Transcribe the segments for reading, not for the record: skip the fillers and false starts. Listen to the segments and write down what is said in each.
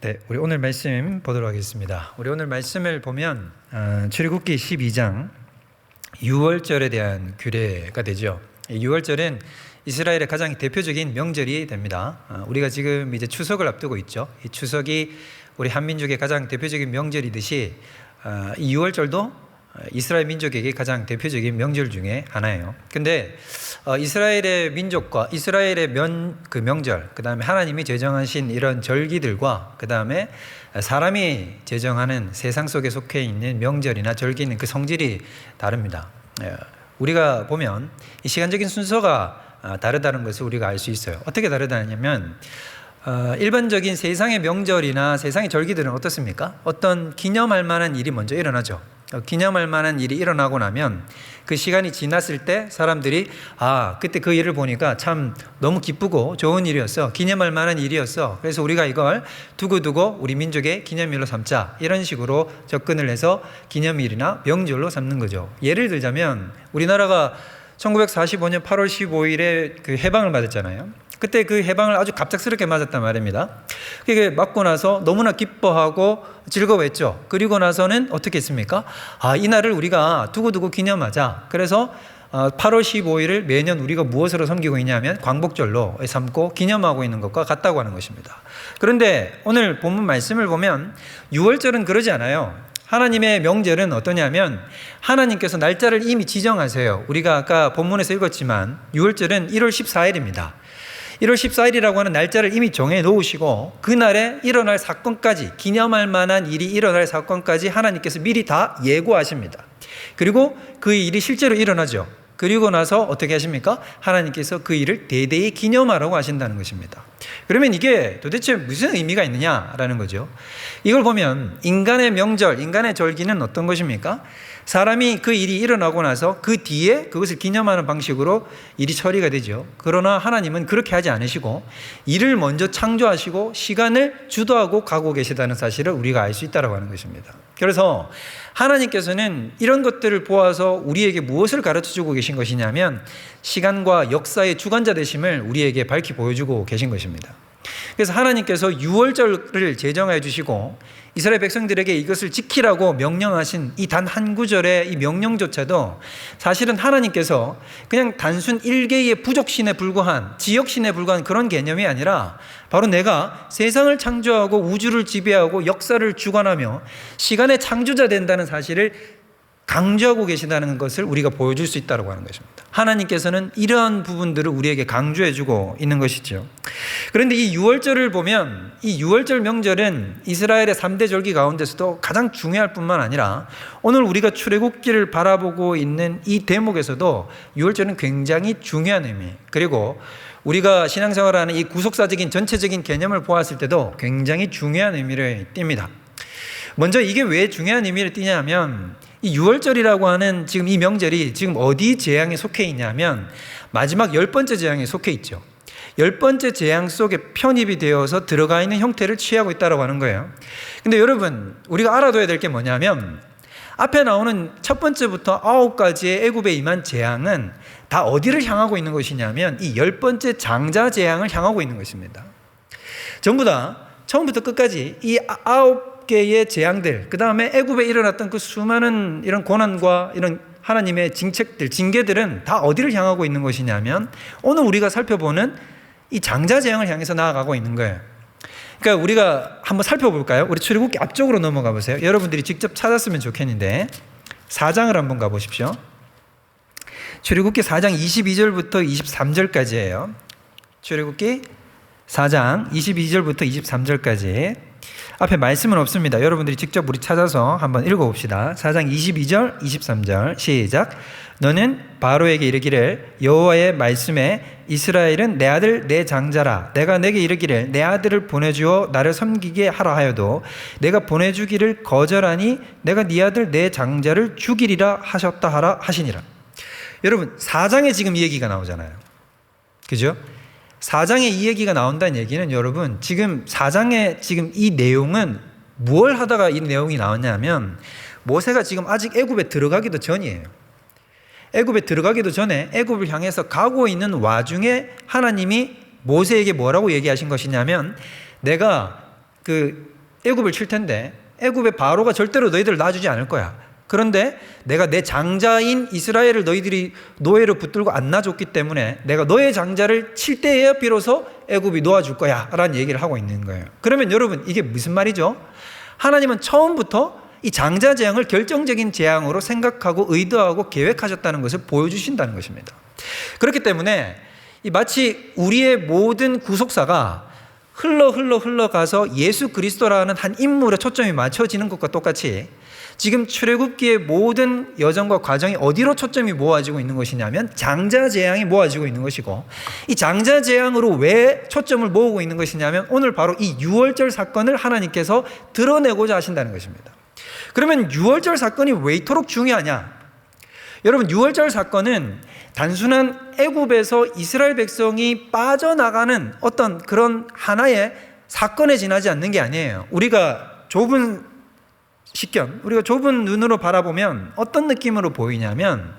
네, 우리 오늘 말씀 보도록 하겠습니다. 우리 오늘 말씀을 보면 출애굽기 12장 6월절에 대한 규례가 되죠. 6월절은 이스라엘의 가장 대표적인 명절이 됩니다. 우리가 지금 이제 추석을 앞두고 있죠. 이 추석이 우리 한민족의 가장 대표적인 명절이듯이 이 6월절도 이스라엘 민족에게 가장 대표적인 명절 중에 하나예요. 근데 이스라엘의 민족과 이스라엘의 명절, 그 다음에 하나님이 제정하신 이런 절기들과 그 다음에 사람이 제정하는 세상 속에 속해 있는 명절이나 절기는 그 성질이 다릅니다. 우리가 보면 이 시간적인 순서가 다르다는 것을 우리가 알 수 있어요. 어떻게 다르다냐면 일반적인 세상의 명절이나 세상의 절기들은 어떻습니까? 어떤 기념할 만한 일이 먼저 일어나죠. 기념할 만한 일이 일어나고 나면 그 시간이 지났을 때 사람들이 그때 그 일을 보니까 참 너무 기쁘고 좋은 일이었어, 기념할 만한 일이었어, 그래서 우리가 이걸 두고두고 우리 민족의 기념일로 삼자, 이런 식으로 접근을 해서 기념일이나 명절로 삼는 거죠. 예를 들자면 우리나라가 1945년 8월 15일에 그 해방을 맞았잖아요. 그때 그 해방을 아주 갑작스럽게 맞았단 말입니다. 그게 맞고 나서 너무나 기뻐하고 즐거워했죠. 그리고 나서는 어떻게 했습니까? 이날을 우리가 두고두고 기념하자. 그래서 8월 15일을 매년 우리가 무엇으로 섬기고 있냐면 광복절로 삼고 기념하고 있는 것과 같다고 하는 것입니다. 그런데 오늘 본문 말씀을 보면 6월절은 그러지 않아요. 하나님의 명절은 어떠냐면 하나님께서 날짜를 이미 지정하세요. 우리가 아까 본문에서 읽었지만 6월절은 1월 14일입니다. 1월 14일이라고 하는 날짜를 이미 정해 놓으시고 그날에 일어날 사건까지, 기념할 만한 일이 일어날 사건까지 하나님께서 미리 다 예고하십니다. 그리고 그 일이 실제로 일어나죠. 그리고 나서 어떻게 하십니까? 하나님께서 그 일을 대대히 기념하라고 하신다는 것입니다. 그러면 이게 도대체 무슨 의미가 있느냐라는 거죠. 이걸 보면 인간의 명절, 인간의 절기는 어떤 것입니까? 사람이 그 일이 일어나고 나서 그 뒤에 그것을 기념하는 방식으로 일이 처리가 되죠. 그러나 하나님은 그렇게 하지 않으시고 일을 먼저 창조하시고 시간을 주도하고 가고 계시다는 사실을 우리가 알 수 있다고 하는 것입니다. 그래서 하나님께서는 이런 것들을 보아서 우리에게 무엇을 가르쳐주고 계신 것이냐면 시간과 역사의 주관자 되심을 우리에게 밝히 보여주고 계신 것입니다. 그래서 하나님께서 6월절을 제정해 주시고 이스라엘 백성들에게 이것을 지키라고 명령하신 이 단 한 구절의 이 명령조차도 사실은 하나님께서 그냥 단순 일개의 부족신에 불과한, 지역신에 불과한 그런 개념이 아니라 바로 내가 세상을 창조하고 우주를 지배하고 역사를 주관하며 시간의 창조자 된다는 사실을 강조하고 계시다는 것을 우리가 보여줄 수 있다고 하는 것입니다. 하나님께서는 이러한 부분들을 우리에게 강조해주고 있는 것이죠. 그런데 이 6월절을 보면 이 6월절 명절은 이스라엘의 3대 절기 가운데서도 가장 중요할 뿐만 아니라 오늘 우리가 출애굽기를 바라보고 있는 이 대목에서도 6월절은 굉장히 중요한 의미, 그리고 우리가 신앙생활하는 이 구속사적인 전체적인 개념을 보았을 때도 굉장히 중요한 의미를 띱니다. 먼저 이게 왜 중요한 의미를 띠냐면 이 6월절이라고 하는 지금 이 명절이 지금 어디 재앙에 속해 있냐면 마지막 10번째 재앙에 속해 있죠. 10번째 재앙 속에 편입이 되어서 들어가 있는 형태를 취하고 있다고 하는 거예요. 근데 여러분, 우리가 알아둬야 될 게 뭐냐면 앞에 나오는 첫 번째부터 9가지의 애굽에 임한 재앙은 다 어디를 향하고 있는 것이냐면 이 10번째 장자 재앙을 향하고 있는 것입니다. 전부 다 처음부터 끝까지 이 9개의 재앙들, 그 다음에 애굽에 일어났던 그 수많은 이런 고난과 이런 하나님의 징책들, 징계들은 다 어디를 향하고 있는 것이냐면 오늘 우리가 살펴보는 이 장자 재앙을 향해서 나아가고 있는 거예요. 그러니까 우리가 한번 살펴볼까요? 우리 출애굽기 앞쪽으로 넘어가 보세요. 여러분들이 직접 찾았으면 좋겠는데 4장을 한번 가보십시오. 출애굽기 4장 22절부터 23절까지예요. 출애굽기 4장 22절부터 23절까지. 앞에 말씀은 없습니다. 여러분들이 직접 우리 찾아서 한번 읽어봅시다. 4장 22절 23절 시작. 너는 바로에게 이르기를 여호와의 말씀에 이스라엘은 내 아들 내 장자라. 내가 내게 이르기를 내 아들을 보내주어 나를 섬기게 하라 하여도 내가 보내주기를 거절하니 내가 네 아들 내 장자를 죽이리라 하셨다 하라 하시니라. 여러분 4장에 지금 이 얘기가 나오잖아요. 그죠? 4장에 이 얘기가 나온다는 얘기는 여러분 지금 4장에 지금 이 내용은 뭘 하다가 이 내용이 나왔냐면 모세가 지금 아직 애굽에 들어가기도 전이에요. 애굽에 들어가기도 전에 애굽을 향해서 가고 있는 와중에 하나님이 모세에게 뭐라고 얘기하신 것이냐면 내가 그 애굽을 칠 텐데 애굽의 바로가 절대로 너희들을 놔주지 않을 거야. 그런데 내가 내 장자인 이스라엘을 너희들이 노예로 붙들고 안 놔줬기 때문에 내가 너의 장자를 칠 때에야 비로소 애굽이 놓아줄 거야 라는 얘기를 하고 있는 거예요. 그러면 여러분, 이게 무슨 말이죠? 하나님은 처음부터 이 장자 재앙을 결정적인 재앙으로 생각하고 의도하고 계획하셨다는 것을 보여주신다는 것입니다. 그렇기 때문에 마치 우리의 모든 구속사가 흘러가서 예수 그리스도라는 한 인물에 초점이 맞춰지는 것과 똑같이 지금 출애굽기의 모든 여정과 과정이 어디로 초점이 모아지고 있는 것이냐면 장자 재앙이 모아지고 있는 것이고, 이 장자 재앙으로 왜 초점을 모으고 있는 것이냐면 오늘 바로 이 유월절 사건을 하나님께서 드러내고자 하신다는 것입니다. 그러면 유월절 사건이 왜 이토록 중요하냐? 여러분, 유월절 사건은 단순한 애굽에서 이스라엘 백성이 빠져나가는 어떤 그런 하나의 사건에 지나지 않는 게 아니에요. 우리가 좁은 눈으로 바라보면 어떤 느낌으로 보이냐면,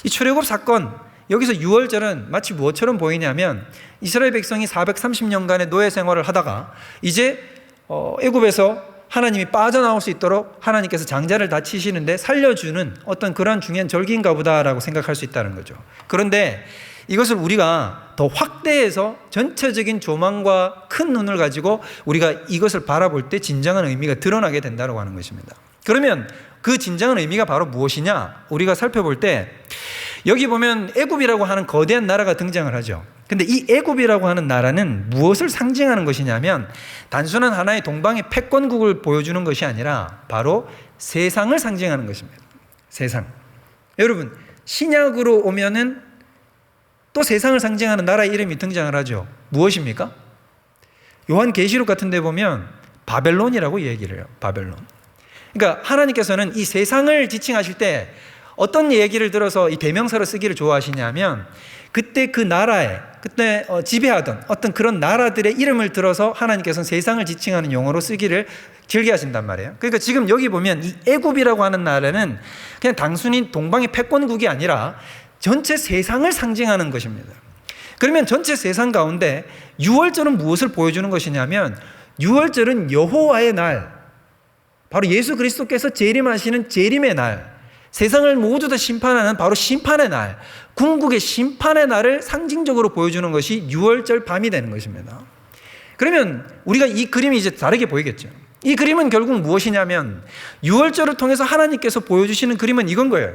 이 출애굽 사건, 여기서 유월절은 마치 무엇처럼 보이냐면 이스라엘 백성이 430년간의 노예 생활을 하다가 이제 애굽에서 하나님이 빠져나올 수 있도록 하나님께서 장자를 다 치시는데 살려주는 어떤 그런 중요한 절기인가 보다라고 생각할 수 있다는 거죠. 그런데 이것을 우리가 더 확대해서 전체적인 조망과 큰 눈을 가지고 우리가 이것을 바라볼 때 진정한 의미가 드러나게 된다고 하는 것입니다. 그러면 그 진정한 의미가 바로 무엇이냐? 우리가 살펴볼 때 여기 보면 애굽이라고 하는 거대한 나라가 등장을 하죠. 근데 이 애굽이라고 하는 나라는 무엇을 상징하는 것이냐면 단순한 하나의 동방의 패권국을 보여주는 것이 아니라 바로 세상을 상징하는 것입니다. 세상. 여러분, 신약으로 오면은 또 세상을 상징하는 나라의 이름이 등장을 하죠. 무엇입니까? 요한계시록 같은 데 보면 바벨론이라고 얘기를 해요. 바벨론. 그러니까 하나님께서는 이 세상을 지칭하실 때 어떤 얘기를 들어서 이 대명사로 쓰기를 좋아하시냐면 그때 그 나라에 그때 지배하던 어떤 그런 나라들의 이름을 들어서 하나님께서는 세상을 지칭하는 용어로 쓰기를 즐겨하신단 말이에요. 그러니까 지금 여기 보면 이 애굽이라고 하는 나라는 그냥 단순히 동방의 패권국이 아니라 전체 세상을 상징하는 것입니다. 그러면 전체 세상 가운데 유월절은 무엇을 보여주는 것이냐면 유월절은 여호와의 날, 바로 예수 그리스도께서 재림하시는 재림의 날, 세상을 모두 다 심판하는 바로 심판의 날, 궁극의 심판의 날을 상징적으로 보여주는 것이 유월절 밤이 되는 것입니다. 그러면 우리가 이 그림이 이제 다르게 보이겠죠. 이 그림은 결국 무엇이냐면 유월절을 통해서 하나님께서 보여주시는 그림은 이건 거예요.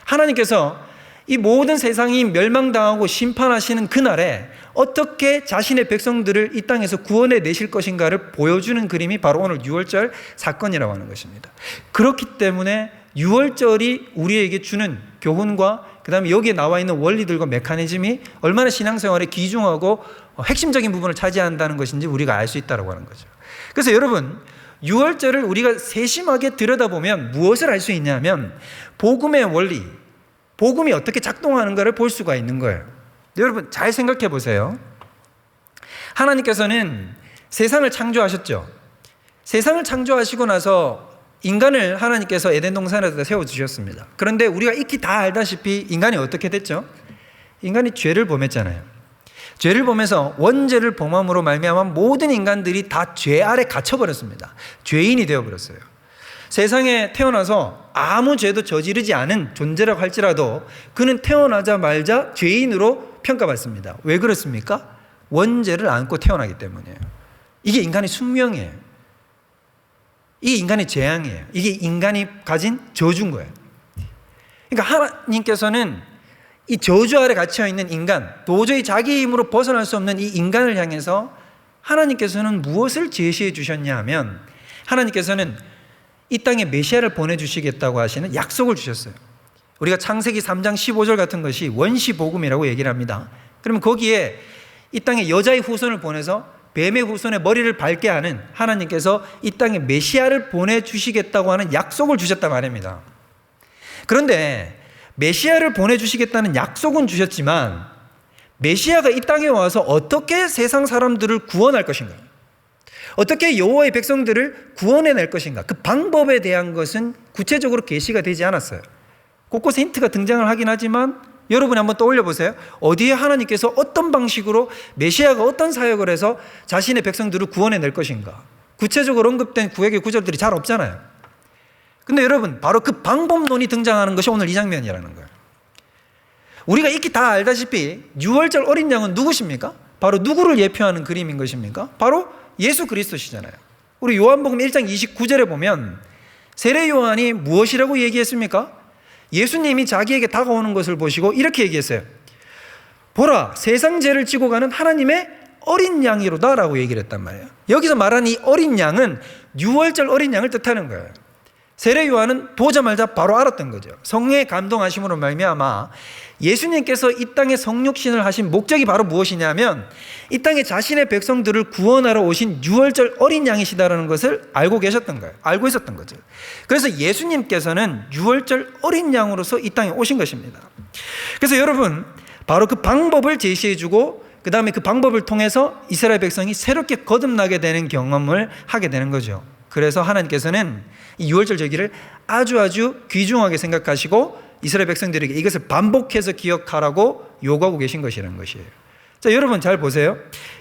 하나님께서 이 모든 세상이 멸망당하고 심판하시는 그날에 어떻게 자신의 백성들을 이 땅에서 구원해 내실 것인가를 보여주는 그림이 바로 오늘 유월절 사건이라고 하는 것입니다. 그렇기 때문에 유월절이 우리에게 주는 교훈과 그 다음에 여기에 나와 있는 원리들과 메커니즘이 얼마나 신앙생활에 귀중하고 핵심적인 부분을 차지한다는 것인지 우리가 알 수 있다고 하는 거죠. 그래서 여러분, 유월절을 우리가 세심하게 들여다보면 무엇을 알 수 있냐면 복음의 원리, 복음이 어떻게 작동하는가를 볼 수가 있는 거예요. 여러분 잘 생각해 보세요. 하나님께서는 세상을 창조하셨죠. 세상을 창조하시고 나서 인간을 하나님께서 에덴 동산에다 세워주셨습니다. 그런데 우리가 익히 다 알다시피 인간이 어떻게 됐죠? 인간이 죄를 범했잖아요. 죄를 범해서 원죄를 범함으로 말미암아 모든 인간들이 다 죄 아래 갇혀버렸습니다. 죄인이 되어버렸어요. 세상에 태어나서 아무 죄도 저지르지 않은 존재라고 할지라도 그는 태어나자마자 죄인으로 평가받습니다. 왜 그렇습니까? 원죄를 안고 태어나기 때문이에요. 이게 인간의 숙명이에요. 이게 인간의 재앙이에요. 이게 인간이 가진 저주인 거예요. 그러니까 하나님께서는 이 저주 아래 갇혀있는 인간, 도저히 자기 힘으로 벗어날 수 없는 이 인간을 향해서 하나님께서는 무엇을 제시해 주셨냐 하면 하나님께서는 이 땅에 메시아를 보내주시겠다고 하시는 약속을 주셨어요. 우리가 창세기 3장 15절 같은 것이 원시복음이라고 얘기를 합니다. 그러면 거기에 이 땅에 여자의 후손을 보내서 뱀의 후손의 머리를 밟게 하는 하나님께서 이 땅에 메시아를 보내주시겠다고 하는 약속을 주셨단 말입니다. 그런데 메시아를 보내주시겠다는 약속은 주셨지만 메시아가 이 땅에 와서 어떻게 세상 사람들을 구원할 것인가, 어떻게 여호와의 백성들을 구원해낼 것인가, 그 방법에 대한 것은 구체적으로 계시가 되지 않았어요. 곳곳에 힌트가 등장을 하긴 하지만 여러분이 한번 떠올려 보세요. 어디에 하나님께서 어떤 방식으로 메시아가 어떤 사역을 해서 자신의 백성들을 구원해낼 것인가, 구체적으로 언급된 구약의 구절들이 잘 없잖아요. 근데 여러분, 바로 그 방법론이 등장하는 것이 오늘 이 장면이라는 거예요. 우리가 익히 다 알다시피 유월절 어린 양은 누구십니까? 바로 누구를 예표하는 그림인 것입니까? 바로 예수 그리스도시잖아요. 우리 요한복음 1장 29절에 보면 세례 요한이 무엇이라고 얘기했습니까? 예수님이 자기에게 다가오는 것을 보시고 이렇게 얘기했어요. 보라, 세상 죄를 지고 가는 하나님의 어린 양이로다 라고 얘기를 했단 말이에요. 여기서 말하는 이 어린 양은 유월절 어린 양을 뜻하는 거예요. 세례 요한은 보자마자 바로 알았던 거죠. 성령의 감동하심으로 말미암아 예수님께서 이 땅에 성육신을 하신 목적이 바로 무엇이냐면 이 땅에 자신의 백성들을 구원하러 오신 유월절 어린 양이시다라는 것을 알고 계셨던 거예요. 알고 있었던 거죠. 그래서 예수님께서는 유월절 어린 양으로서 이 땅에 오신 것입니다. 그래서 여러분, 바로 그 방법을 제시해주고 그 다음에 그 방법을 통해서 이스라엘 백성이 새롭게 거듭나게 되는 경험을 하게 되는 거죠. 그래서 하나님께서는 이 유월절 절기를 아주 귀중하게 생각하시고 이스라엘 백성들에게 이것을 반복해서 기억하라고 요구하고 계신 것이라는 것이에요. 자, 여러분 잘 보세요.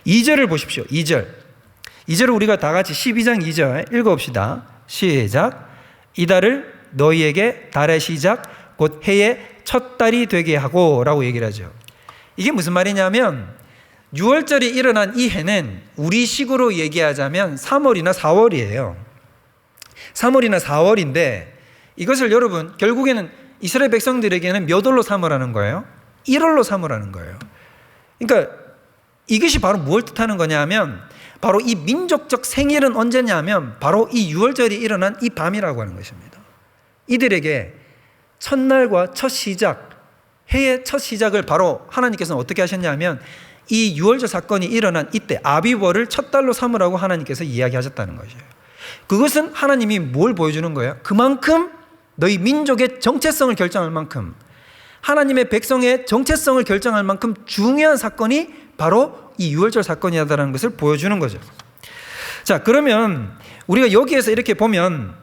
2절을 보십시오. 2절을 우리가 다 같이 12장 2절 읽어봅시다. 시작. 이 달을 너희에게 달의 시작 곧 해의 첫 달이 되게 하고 라고 얘기를 하죠. 이게 무슨 말이냐면 유월절이 일어난 이 해는 우리 식으로 얘기하자면 3월이나 4월이에요. 3월이나 4월인데 이것을 여러분 결국에는 이스라엘 백성들에게는 몇 월로 삼으라는 거예요? 1월로 삼으라는 거예요. 그러니까 이것이 바로 무엇을 뜻하는 거냐면 바로 이 민족적 생일은 언제냐면 바로 이 유월절이 일어난 이 밤이라고 하는 것입니다. 이들에게 첫날과 첫 시작, 해의 첫 시작을 바로 하나님께서는 어떻게 하셨냐면 이 유월절 사건이 일어난 이때 아비월을 첫 달로 삼으라고 하나님께서 이야기하셨다는 것이에요. 그것은 하나님이 뭘 보여주는 거예요? 그만큼 너희 민족의 정체성을 결정할 만큼 하나님의 백성의 정체성을 결정할 만큼 중요한 사건이 바로 이 유월절 사건이라는 것을 보여주는 거죠. 자, 그러면 우리가 여기에서 이렇게 보면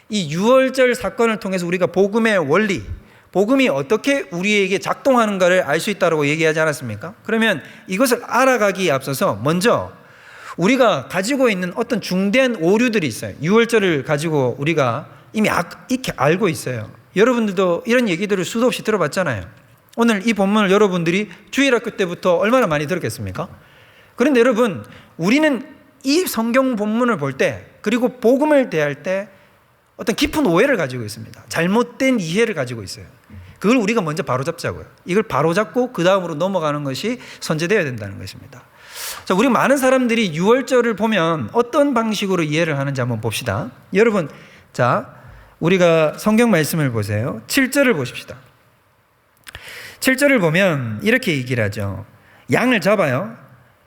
이 유월절 사건을 통해서 우리가 복음의 원리, 복음이 어떻게 우리에게 작동하는가를 알 수 있다고 얘기하지 않았습니까? 그러면 이것을 알아가기에 앞서서 먼저 우리가 가지고 있는 어떤 중대한 오류들이 있어요. 유월절을 가지고 우리가 이미 이렇게 알고 있어요. 여러분들도 이런 얘기들을 수도 없이 들어봤잖아요. 오늘 이 본문을 여러분들이 주일학교 때부터 얼마나 많이 들었겠습니까? 그런데 여러분, 우리는 이 성경 본문을 볼 때 그리고 복음을 대할 때 어떤 깊은 오해를 가지고 있습니다. 잘못된 이해를 가지고 있어요. 그걸 우리가 먼저 바로잡자고요. 이걸 바로잡고 그 다음으로 넘어가는 것이 선제되어야 된다는 것입니다. 자, 우리 많은 사람들이 유월절을 보면 어떤 방식으로 이해를 하는지 한번 봅시다. 여러분, 자, 우리가 성경 말씀을 보세요. 7절을 보십시다. 7절을 보면 이렇게 얘기를 하죠. 양을 잡아요.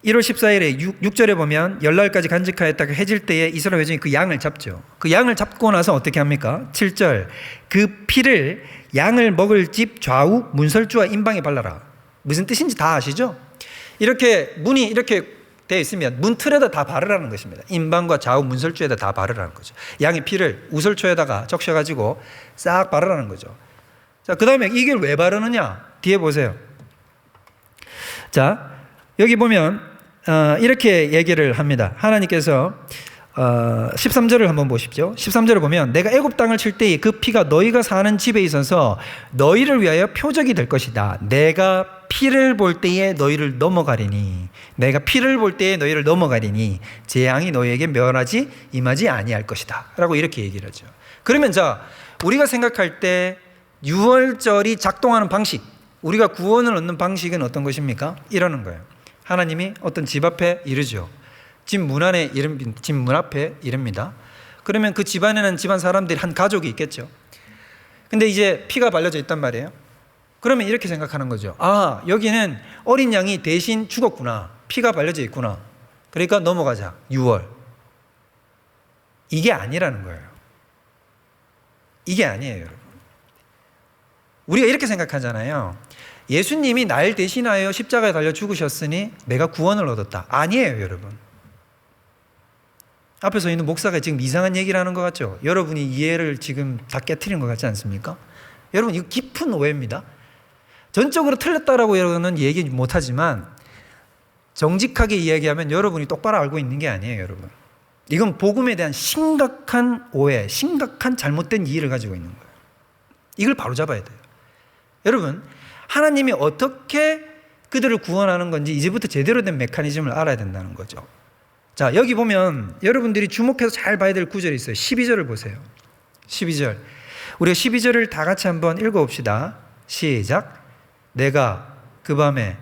1월 14일에 6절에 보면 열날까지 간직하였다가 해질 때에 이스라엘 회중이 그 양을 잡죠. 그 양을 잡고 나서 어떻게 합니까? 7절, 그 피를 양을 먹을 집 좌우 문설주와 임방에 발라라. 무슨 뜻인지 다 아시죠? 이렇게 문이 이렇게 되어 있으면 문 틀에다 다 바르라는 것입니다. 임방과 좌우 문설주에다 다 바르라는 거죠. 양의 피를 우설초에다가 적셔가지고 싹 바르라는 거죠. 자, 그 다음에 이걸 왜 바르느냐? 뒤에 보세요. 자, 여기 보면 이렇게 얘기를 합니다. 하나님께서 13절을 한번 보십시오. 13절을 보면 내가 애굽 땅을 칠 때에 그 피가 너희가 사는 집에 있어서 너희를 위하여 표적이 될 것이다. 내가 피를 볼 때에 너희를 넘어가리니 내가 피를 볼 때에 너희를 넘어가리니 재앙이 너희에게 멸하지 임하지 아니할 것이다 라고 이렇게 얘기를 하죠. 그러면 자, 우리가 생각할 때 유월절이 작동하는 방식, 우리가 구원을 얻는 방식은 어떤 것입니까? 이러는 거예요. 하나님이 어떤 집 앞에 이르죠. 집 문 앞에 이릅니다. 그러면 그 집안에는 집안 사람들이 한 가족이 있겠죠. 근데 이제 피가 발려져 있단 말이에요. 그러면 이렇게 생각하는 거죠. 아, 여기는 어린 양이 대신 죽었구나. 피가 발려져 있구나. 그러니까 넘어가자. 6월. 이게 아니라는 거예요. 이게 아니에요, 여러분. 우리가 이렇게 생각하잖아요. 예수님이 날 대신하여 십자가에 달려 죽으셨으니 내가 구원을 얻었다. 아니에요, 여러분. 앞에 서 있는 목사가 지금 이상한 얘기를 하는 것 같죠? 여러분이 이해를 지금 다 깨트리는 것 같지 않습니까? 여러분, 이거 깊은 오해입니다. 전적으로 틀렸다라고 여러분은 얘기 못하지만 정직하게 이야기하면 여러분이 똑바로 알고 있는 게 아니에요, 여러분. 이건 복음에 대한 심각한 오해, 심각한 잘못된 이해를 가지고 있는 거예요. 이걸 바로잡아야 돼요. 여러분, 하나님이 어떻게 그들을 구원하는 건지 이제부터 제대로 된 메커니즘을 알아야 된다는 거죠. 자, 여기 보면 여러분들이 주목해서 잘 봐야 될 구절이 있어요. 12절을 보세요. 12절. 우리가 12절을 다 같이 한번 읽어봅시다. 시작. 내가 그 밤에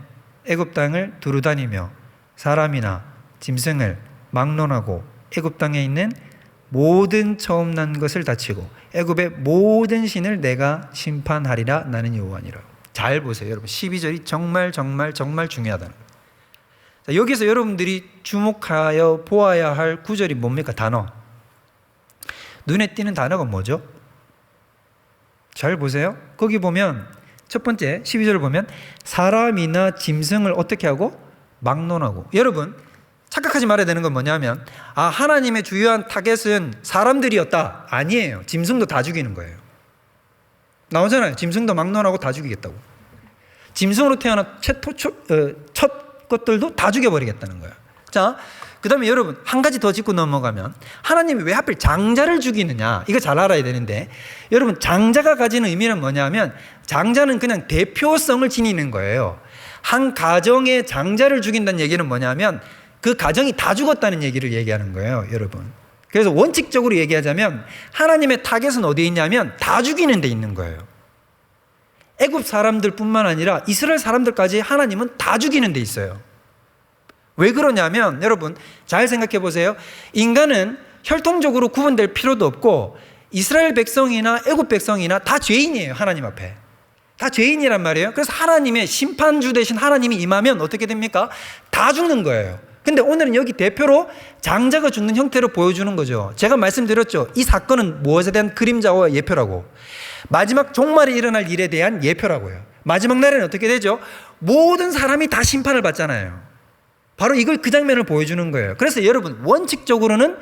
애굽 땅을 두루다니며 사람이나 짐승을 막론하고 애굽 땅에 있는 모든 처음 난 것을 다치고 애굽의 모든 신을 내가 심판하리라. 나는 여호와니라. 잘 보세요, 여러분. 12절이 정말 중요하다는 거예요. 자, 여기서 여러분들이 주목하여 보아야 할 구절이 뭡니까? 단어. 눈에 띄는 단어가 뭐죠? 잘 보세요. 거기 보면 첫 번째 12절을 보면 사람이나 짐승을 어떻게 하고? 막론하고. 여러분, 착각하지 말아야 되는 건 뭐냐면 하나님의 주요한 타겟은 사람들이었다. 아니에요. 짐승도 다 죽이는 거예요. 나오잖아요. 짐승도 막론하고 다 죽이겠다고. 짐승으로 태어난 첫 것들도 다 죽여버리겠다는 거예요. 자, 그 다음에 여러분 한 가지 더 짚고 넘어가면 하나님이 왜 하필 장자를 죽이느냐, 이거 잘 알아야 되는데, 여러분 장자가 가지는 의미는 뭐냐면 장자는 그냥 대표성을 지니는 거예요. 한 가정의 장자를 죽인다는 얘기는 뭐냐면 그 가정이 다 죽었다는 얘기를 얘기하는 거예요, 여러분. 그래서 원칙적으로 얘기하자면 하나님의 타겟은 어디에 있냐면 다 죽이는 데 있는 거예요. 애굽 사람들뿐만 아니라 이스라엘 사람들까지 하나님은 다 죽이는 데 있어요. 왜 그러냐면 여러분 잘 생각해 보세요. 인간은 혈통적으로 구분될 필요도 없고 이스라엘 백성이나 애굽 백성이나 다 죄인이에요. 하나님 앞에 다 죄인이란 말이에요. 그래서 하나님의 심판주 대신 하나님이 임하면 어떻게 됩니까? 다 죽는 거예요. 근데 오늘은 여기 대표로 장자가 죽는 형태로 보여주는 거죠. 제가 말씀드렸죠. 이 사건은 무엇에 대한 그림자와 예표라고. 마지막 종말에 일어날 일에 대한 예표라고요. 마지막 날에는 어떻게 되죠? 모든 사람이 다 심판을 받잖아요. 바로 이걸 그 장면을 보여주는 거예요. 그래서 여러분 원칙적으로는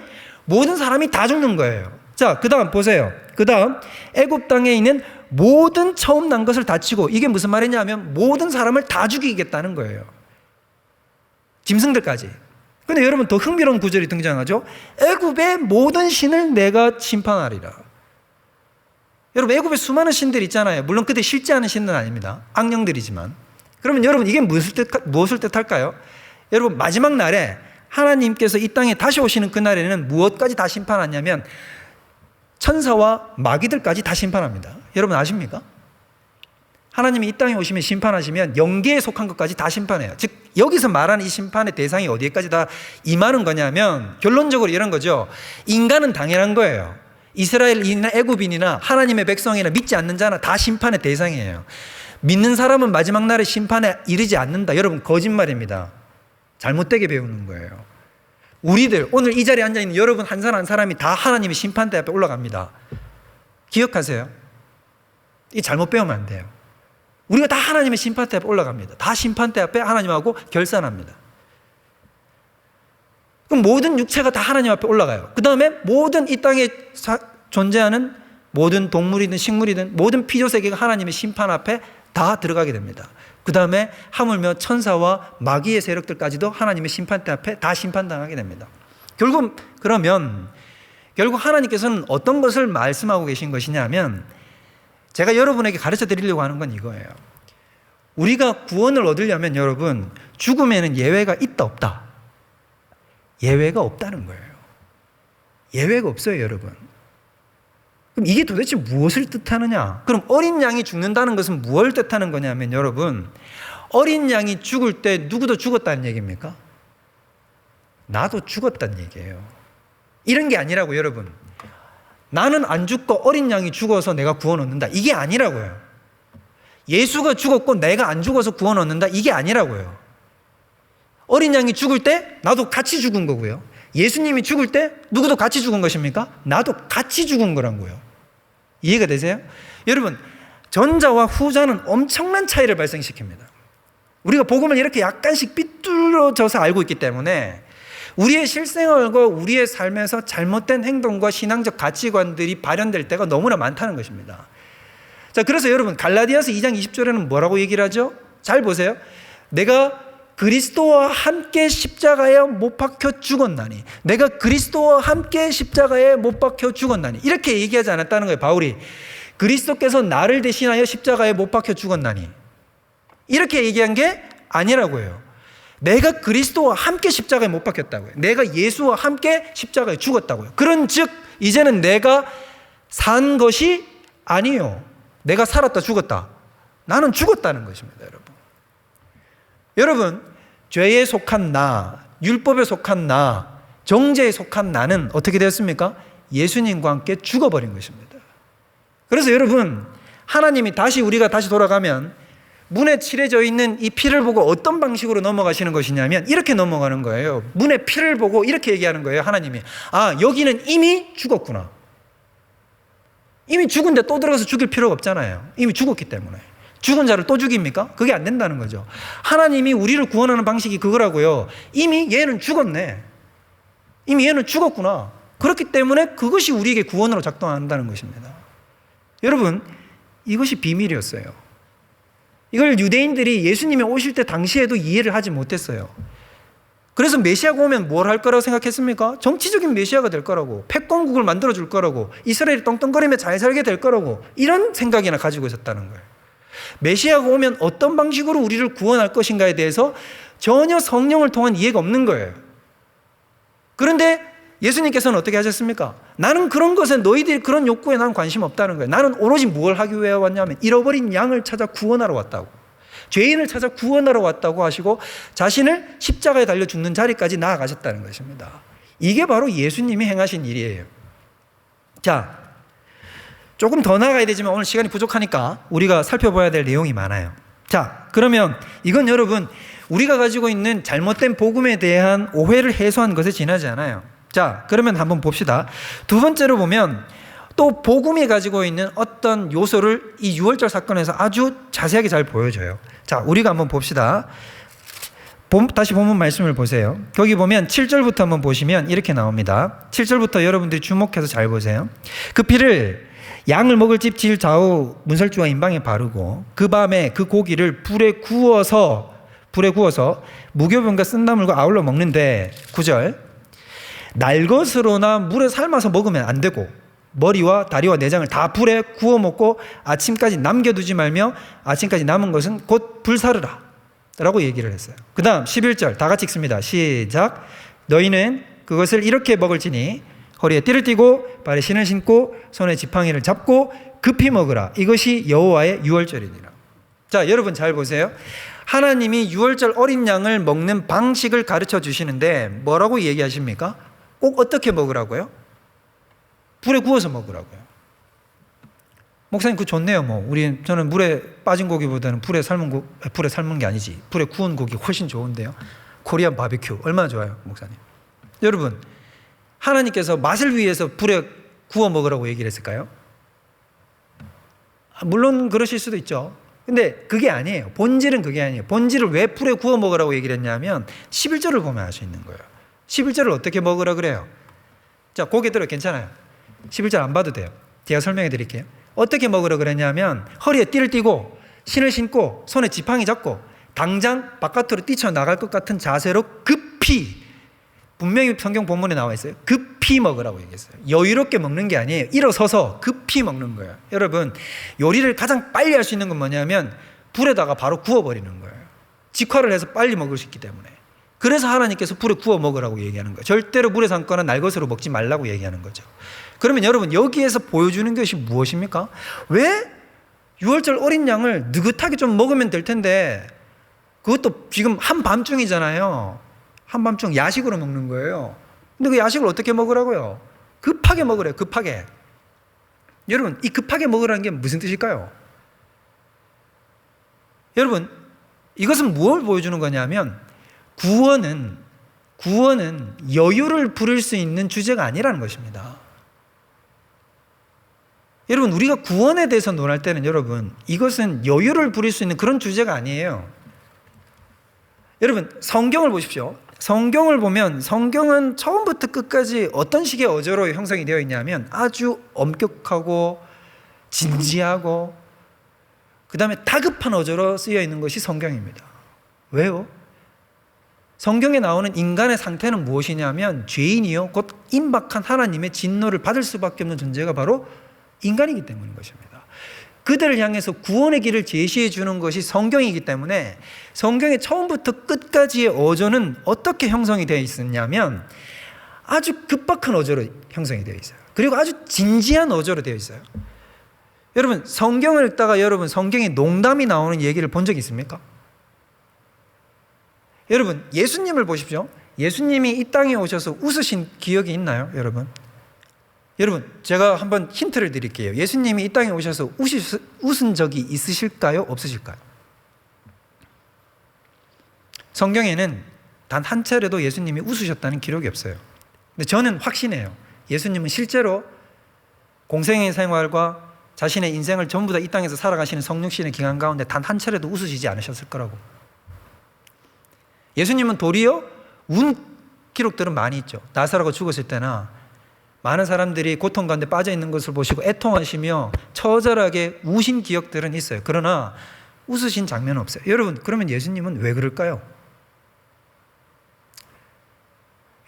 모든 사람이 다 죽는 거예요. 자, 그 다음 보세요. 그 다음 애굽 땅에 있는 모든 처음 난 것을 다치고, 이게 무슨 말이냐면 모든 사람을 다 죽이겠다는 거예요. 짐승들까지. 근데 여러분 더 흥미로운 구절이 등장하죠. 애굽의 모든 신을 내가 심판하리라. 여러분 애굽에 수많은 신들이 있잖아요. 물론 그때 실제하는 신은 아닙니다. 악령들이지만. 그러면 여러분 이게 무엇을 뜻할까요? 여러분 마지막 날에 하나님께서 이 땅에 다시 오시는 그날에는 무엇까지 다 심판하냐면 천사와 마귀들까지 다 심판합니다. 여러분 아십니까? 하나님이 이 땅에 오시면 심판하시면 영계에 속한 것까지 다 심판해요. 즉 여기서 말하는 이 심판의 대상이 어디에까지 다 임하는 거냐면 결론적으로 이런 거죠. 인간은 당연한 거예요. 이스라엘이나 애굽인이나 하나님의 백성이나 믿지 않는 자나 다 심판의 대상이에요. 믿는 사람은 마지막 날에 심판에 이르지 않는다. 여러분 거짓말입니다. 잘못되게 배우는 거예요. 우리들 오늘 이 자리에 앉아있는 여러분 한 사람 한 사람이 다 하나님의 심판대 앞에 올라갑니다. 기억하세요. 이 잘못 배우면 안 돼요. 우리가 다 하나님의 심판대 앞에 올라갑니다. 다 심판대 앞에 하나님하고 결산합니다. 그럼 모든 육체가 다 하나님 앞에 올라가요. 그 다음에 모든 이 땅에 존재하는 모든 동물이든 식물이든 모든 피조세계가 하나님의 심판 앞에 다 들어가게 됩니다. 그 다음에 하물며 천사와 마귀의 세력들까지도 하나님의 심판대 앞에 다 심판당하게 됩니다. 결국 하나님께서는 어떤 것을 말씀하고 계신 것이냐면, 제가 여러분에게 가르쳐 드리려고 하는 건 이거예요. 우리가 구원을 얻으려면 여러분 죽음에는 예외가 있다 없다? 예외가 없다는 거예요. 예외가 없어요, 여러분. 그럼 이게 도대체 무엇을 뜻하느냐? 그럼 어린 양이 죽는다는 것은 무엇을 뜻하는 거냐면 여러분, 어린 양이 죽을 때 누구도 죽었다는 얘기입니까? 나도 죽었다는 얘기예요. 이런 게 아니라고 여러분. 나는 안 죽고 어린 양이 죽어서 내가 구원 얻는다. 이게 아니라고요. 예수가 죽었고 내가 안 죽어서 구원 얻는다. 이게 아니라고요. 어린 양이 죽을 때 나도 같이 죽은 거고요. 예수님이 죽을 때 누구도 같이 죽은 것입니까? 나도 같이 죽은 거라고요. 이해가 되세요? 여러분, 전자와 후자는 엄청난 차이를 발생시킵니다. 우리가 복음을 이렇게 약간씩 삐뚤어져서 알고 있기 때문에 우리의 실생활과 우리의 삶에서 잘못된 행동과 신앙적 가치관들이 발현될 때가 너무나 많다는 것입니다. 자, 그래서 여러분 갈라디아서 2장 20절에는 뭐라고 얘기를 하죠? 잘 보세요. 내가 그리스도와 함께 십자가에 못 박혀 죽었나니, 내가 그리스도와 함께 십자가에 못 박혀 죽었나니, 이렇게 얘기하지 않았다는 거예요. 바울이 그리스도께서 나를 대신하여 십자가에 못 박혀 죽었나니, 이렇게 얘기한 게 아니라고 해요. 내가 그리스도와 함께 십자가에 못 박혔다고요. 내가 예수와 함께 십자가에 죽었다고요. 그런 즉 이제는 내가 산 것이 아니요, 내가 살았다 죽었다, 나는 죽었다는 것입니다. 여러분, 죄에 속한 나, 율법에 속한 나, 정죄에 속한 나는 어떻게 되었습니까? 예수님과 함께 죽어버린 것입니다. 그래서 여러분, 하나님이 우리가 다시 돌아가면 문에 칠해져 있는 이 피를 보고 어떤 방식으로 넘어가시는 것이냐면 이렇게 넘어가는 거예요. 문에 피를 보고 이렇게 얘기하는 거예요. 하나님이, 아, 여기는 이미 죽었구나. 이미 죽은데 또 들어가서 죽일 필요가 없잖아요. 이미 죽었기 때문에. 죽은 자를 또 죽입니까? 그게 안 된다는 거죠. 하나님이 우리를 구원하는 방식이 그거라고요. 이미 얘는 죽었네. 이미 얘는 죽었구나. 그렇기 때문에 그것이 우리에게 구원으로 작동한다는 것입니다. 여러분, 이것이 비밀이었어요. 이걸 유대인들이 예수님이 오실 때 당시에도 이해를 하지 못했어요. 그래서 메시아가 오면 뭘 할 거라고 생각했습니까? 정치적인 메시아가 될 거라고, 패권국을 만들어줄 거라고, 이스라엘이 떵떵거리며 잘 살게 될 거라고, 이런 생각이나 가지고 있었다는 거예요. 메시아가 오면 어떤 방식으로 우리를 구원할 것인가에 대해서 전혀 성령을 통한 이해가 없는 거예요. 그런데 예수님께서는 어떻게 하셨습니까? 나는 그런 것에, 너희들이 그런 욕구에 나는 관심 없다는 거예요. 나는 오로지 뭘 하기 위해 왔냐면 잃어버린 양을 찾아 구원하러 왔다고, 죄인을 찾아 구원하러 왔다고 하시고 자신을 십자가에 달려 죽는 자리까지 나아가셨다는 것입니다. 이게 바로 예수님이 행하신 일이에요. 자, 조금 더 나아가야 되지만 오늘 시간이 부족하니까 우리가 살펴봐야 될 내용이 많아요. 자, 그러면 이건 여러분, 우리가 가지고 있는 잘못된 복음에 대한 오해를 해소한 것에 지나지 않아요. 자, 그러면 한번 봅시다. 두 번째로 보면 또 복음이 가지고 있는 어떤 요소를 이 유월절 사건에서 아주 자세하게 잘 보여줘요. 자, 우리가 한번 봅시다. 다시 본문 말씀을 보세요. 거기 보면 7절부터 한번 보시면 이렇게 나옵니다. 7절부터 여러분들이 주목해서 잘 보세요. 그 피를 양을 먹을 집 질 좌우 문설주와 임방에 바르고 그 밤에 그 고기를 불에 구워서 무교병과 쓴나물과 아울러 먹는데, 9절, 날것으로나 물에 삶아서 먹으면 안 되고 머리와 다리와 내장을 다 불에 구워 먹고 아침까지 남겨두지 말며 아침까지 남은 것은 곧 불사르라 라고 얘기를 했어요. 그 다음 11절 다 같이 읽습니다. 시작. 너희는 그것을 이렇게 먹을지니 허리에 띠를 띠고 발에 신을 신고 손에 지팡이를 잡고 급히 먹으라. 이것이 여호와의 유월절이니라. 자, 여러분 잘 보세요. 하나님이 유월절 어린 양을 먹는 방식을 가르쳐 주시는데 뭐라고 얘기하십니까? 꼭 어떻게 먹으라고요? 불에 구워서 먹으라고요. 목사님 그거 좋네요. 저는 물에 빠진 고기보다는 불에 삶은 게 아니지, 불에 구운 고기 훨씬 좋은데요. 코리안 바비큐 얼마나 좋아요, 목사님. 여러분, 하나님께서 맛을 위해서 불에 구워 먹으라고 얘기를 했을까요? 물론 그러실 수도 있죠. 근데 그게 아니에요. 본질은 그게 아니에요. 본질을 왜 불에 구워 먹으라고 얘기를 했냐면 11절을 보면 알 수 있는 거예요. 11절을 어떻게 먹으라 그래요? 자, 고개 들어. 괜찮아요. 11절 안 봐도 돼요. 제가 설명해 드릴게요. 어떻게 먹으라 그랬냐면 허리에 띠를 띠고 신을 신고 손에 지팡이 잡고 당장 바깥으로 뛰쳐나갈 것 같은 자세로 급히, 분명히 성경 본문에 나와 있어요. 급히 먹으라고 얘기했어요. 여유롭게 먹는 게 아니에요. 일어서서 급히 먹는 거예요. 여러분, 요리를 가장 빨리 할 수 있는 건 뭐냐면 불에다가 바로 구워버리는 거예요. 직화를 해서 빨리 먹을 수 있기 때문에. 그래서 하나님께서 불에 구워 먹으라고 얘기하는 거예요. 절대로 물에 삶거나 날것으로 먹지 말라고 얘기하는 거죠. 그러면 여러분, 여기에서 보여주는 것이 무엇입니까? 왜 유월절 어린 양을 느긋하게 좀 먹으면 될 텐데 그것도 지금 한밤중이잖아요. 한밤중 야식으로 먹는 거예요. 근데 그 야식을 어떻게 먹으라고요? 급하게 먹으래요. 급하게. 여러분, 이 급하게 먹으라는 게 무슨 뜻일까요? 여러분, 이것은 무엇을 보여주는 거냐면 구원은 여유를 부릴 수 있는 주제가 아니라는 것입니다. 여러분, 우리가 구원에 대해서 논할 때는 여러분, 이것은 여유를 부릴 수 있는 그런 주제가 아니에요. 여러분, 성경을 보십시오. 성경을 보면 성경은 처음부터 끝까지 어떤 식의 어조로 형성이 되어 있냐면 아주 엄격하고 진지하고 그 다음에 다급한 어조로 쓰여 있는 것이 성경입니다. 왜요? 성경에 나오는 인간의 상태는 무엇이냐면 죄인이요 곧 임박한 하나님의 진노를 받을 수밖에 없는 존재가 바로 인간이기 때문인 것입니다. 그들을 향해서 구원의 길을 제시해 주는 것이 성경이기 때문에 성경의 처음부터 끝까지의 어조는 어떻게 형성이 되어 있었냐면 아주 급박한 어조로 형성이 되어 있어요. 그리고 아주 진지한 어조로 되어 있어요. 여러분, 성경을 읽다가 여러분 성경에 농담이 나오는 얘기를 본 적 있습니까? 여러분, 예수님을 보십시오. 예수님이 이 땅에 오셔서 웃으신 기억이 있나요, 여러분? 여러분, 제가 한번 힌트를 드릴게요. 예수님이 이 땅에 오셔서 웃은 적이 있으실까요, 없으실까요? 성경에는 단 한 차례도 예수님이 웃으셨다는 기록이 없어요. 근데 저는 확신해요. 예수님은 실제로 공생의 생활과 자신의 인생을 전부 다 이 땅에서 살아가시는 성육신의 기간 가운데 단 한 차례도 웃으시지 않으셨을 거라고. 예수님은 도리어 운 기록들은 많이 있죠. 나사로가 죽었을 때나 많은 사람들이 고통 가운데 빠져 있는 것을 보시고 애통하시며 처절하게 우신 기억들은 있어요. 그러나 웃으신 장면은 없어요. 여러분, 그러면 예수님은 왜 그럴까요?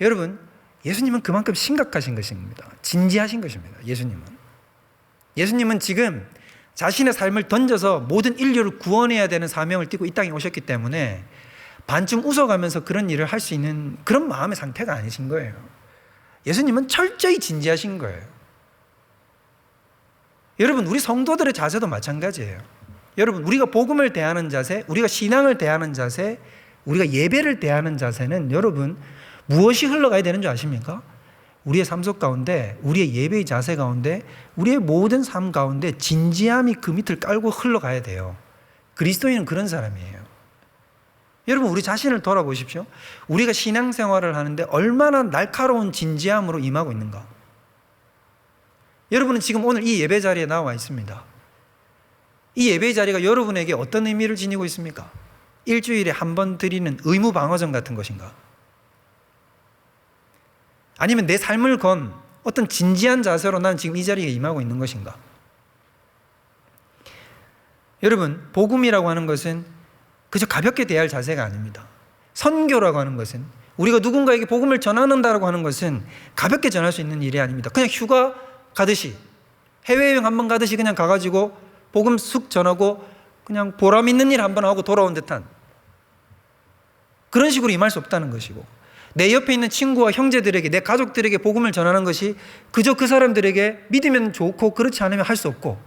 여러분, 예수님은 그만큼 심각하신 것입니다. 진지하신 것입니다. 예수님은 지금 자신의 삶을 던져서 모든 인류를 구원해야 되는 사명을 띠고 이 땅에 오셨기 때문에 반쯤 웃어가면서 그런 일을 할 수 있는 그런 마음의 상태가 아니신 거예요. 예수님은 철저히 진지하신 거예요. 여러분, 우리 성도들의 자세도 마찬가지예요. 여러분, 우리가 복음을 대하는 자세, 우리가 신앙을 대하는 자세, 우리가 예배를 대하는 자세는 여러분 무엇이 흘러가야 되는 줄 아십니까? 우리의 삶 속 가운데, 우리의 예배의 자세 가운데, 우리의 모든 삶 가운데 진지함이 그 밑을 깔고 흘러가야 돼요. 그리스도인은 그런 사람이에요. 여러분, 우리 자신을 돌아보십시오. 우리가 신앙생활을 하는데 얼마나 날카로운 진지함으로 임하고 있는가. 여러분은 지금 오늘 이 예배 자리에 나와 있습니다. 이 예배 자리가 여러분에게 어떤 의미를 지니고 있습니까? 일주일에 한 번 드리는 의무 방어전 같은 것인가? 아니면 내 삶을 건 어떤 진지한 자세로 난 지금 이 자리에 임하고 있는 것인가? 여러분, 복음이라고 하는 것은 그저 가볍게 대할 자세가 아닙니다. 선교라고 하는 것은, 우리가 누군가에게 복음을 전하는다라고 하는 것은 가볍게 전할 수 있는 일이 아닙니다. 그냥 휴가 가듯이, 해외여행 한번 가듯이 그냥 가가지고 복음 쑥 전하고 그냥 보람 있는 일 한번 하고 돌아온 듯한 그런 식으로 임할 수 없다는 것이고, 내 옆에 있는 친구와 형제들에게, 내 가족들에게 복음을 전하는 것이 그저 그 사람들에게 믿으면 좋고 그렇지 않으면 할 수 없고,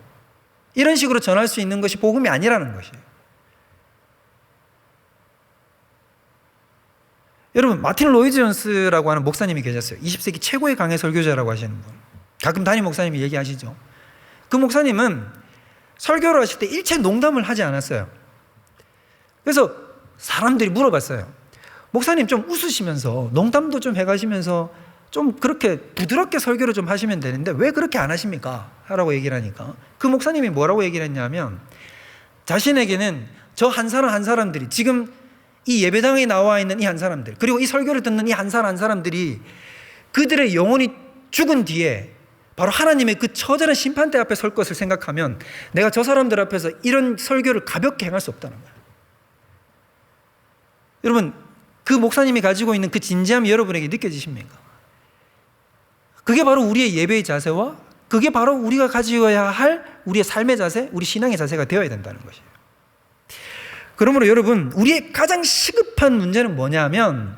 이런 식으로 전할 수 있는 것이 복음이 아니라는 것이에요. 여러분, 마틴 로이드 존스라고 하는 목사님이 계셨어요. 20세기 최고의 강해 설교자라고 하시는 분. 가끔 담임 목사님이 얘기하시죠. 그 목사님은 설교를 하실 때 일체 농담을 하지 않았어요. 그래서 사람들이 물어봤어요. 목사님, 좀 웃으시면서 농담도 좀 해가시면서 좀 그렇게 부드럽게 설교를 좀 하시면 되는데 왜 그렇게 안 하십니까? 라고 얘기를 하니까 그 목사님이 뭐라고 얘기를 했냐면, 자신에게는 저 한 사람 한 사람들이, 지금 이 예배당에 나와 있는 이 한 사람들, 그리고 이 설교를 듣는 이 한 사람 한 사람들이 그들의 영혼이 죽은 뒤에 바로 하나님의 그 처절한 심판대 앞에 설 것을 생각하면 내가 저 사람들 앞에서 이런 설교를 가볍게 행할 수 없다는 거예요. 여러분, 그 목사님이 가지고 있는 그 진지함이 여러분에게 느껴지십니까? 그게 바로 우리의 예배의 자세와 그게 바로 우리가 가지고야 할 우리의 삶의 자세, 우리 신앙의 자세가 되어야 된다는 것이에요. 그러므로 여러분, 우리의 가장 시급한 문제는 뭐냐면,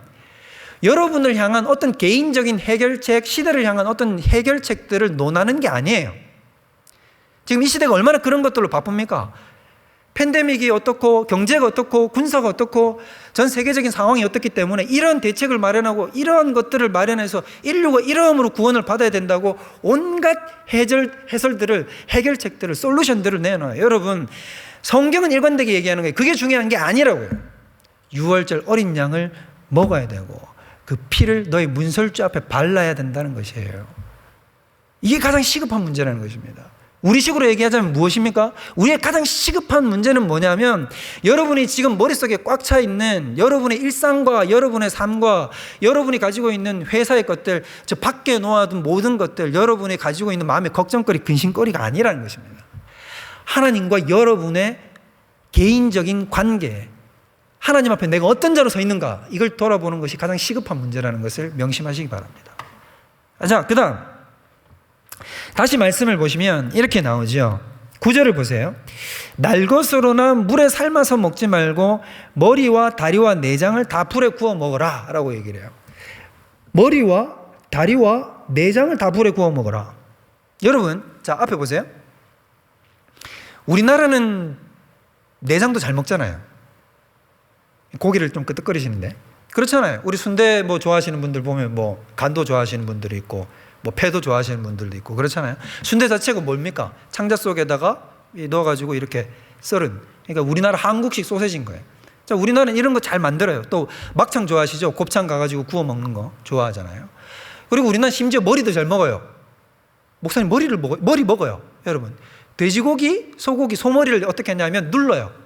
여러분을 향한 어떤 개인적인 해결책, 시대를 향한 어떤 해결책들을 논하는 게 아니에요. 지금 이 시대가 얼마나 그런 것들로 바쁩니까? 팬데믹이 어떻고, 경제가 어떻고, 군사가 어떻고, 전 세계적인 상황이 어떻기 때문에 이런 대책을 마련하고 이러한 것들을 마련해서 인류가 이러함으로 구원을 받아야 된다고 온갖 해설들을, 해결책들을, 솔루션들을 내놔요. 여러분, 성경은 일관되게 얘기하는 거예요. 그게 중요한 게 아니라고요. 유월절 어린 양을 먹어야 되고 그 피를 너의 문설주 앞에 발라야 된다는 것이에요. 이게 가장 시급한 문제라는 것입니다. 우리식으로 얘기하자면 무엇입니까? 우리의 가장 시급한 문제는 뭐냐면, 여러분이 지금 머릿속에 꽉 차 있는 여러분의 일상과 여러분의 삶과 여러분이 가지고 있는 회사의 것들, 저 밖에 놓아둔 모든 것들, 여러분이 가지고 있는 마음의 걱정거리, 근심거리가 아니라는 것입니다. 하나님과 여러분의 개인적인 관계, 하나님 앞에 내가 어떤 자로 서 있는가, 이걸 돌아보는 것이 가장 시급한 문제라는 것을 명심하시기 바랍니다. 자, 그 다음 다시 말씀을 보시면 이렇게 나오죠. 9절을 보세요. 날 것으로나 물에 삶아서 먹지 말고 머리와 다리와 내장을 다 불에 구워 먹어라 라고 얘기를 해요. 머리와 다리와 내장을 다 불에 구워 먹어라. 여러분, 자, 앞에 보세요. 우리나라는 내장도 잘 먹잖아요. 고기를 좀 끄덕거리시는데 그렇잖아요. 우리 순대 뭐 좋아하시는 분들 보면 뭐 간도 좋아하시는 분들이 있고 뭐 회도 좋아하시는 분들도 있고 그렇잖아요. 순대 자체가 뭡니까? 창자 속에다가 넣어가지고 이렇게 썰은, 그러니까 우리나라 한국식 소세지인 거예요. 자, 우리나라는 이런 거 잘 만들어요. 또 막창 좋아하시죠? 곱창 가가지고 구워 먹는 거 좋아하잖아요. 그리고 우리나라 심지어 머리도 잘 먹어요. 목사님 머리 먹어요. 여러분, 돼지고기, 소고기, 소머리를 어떻게 하냐면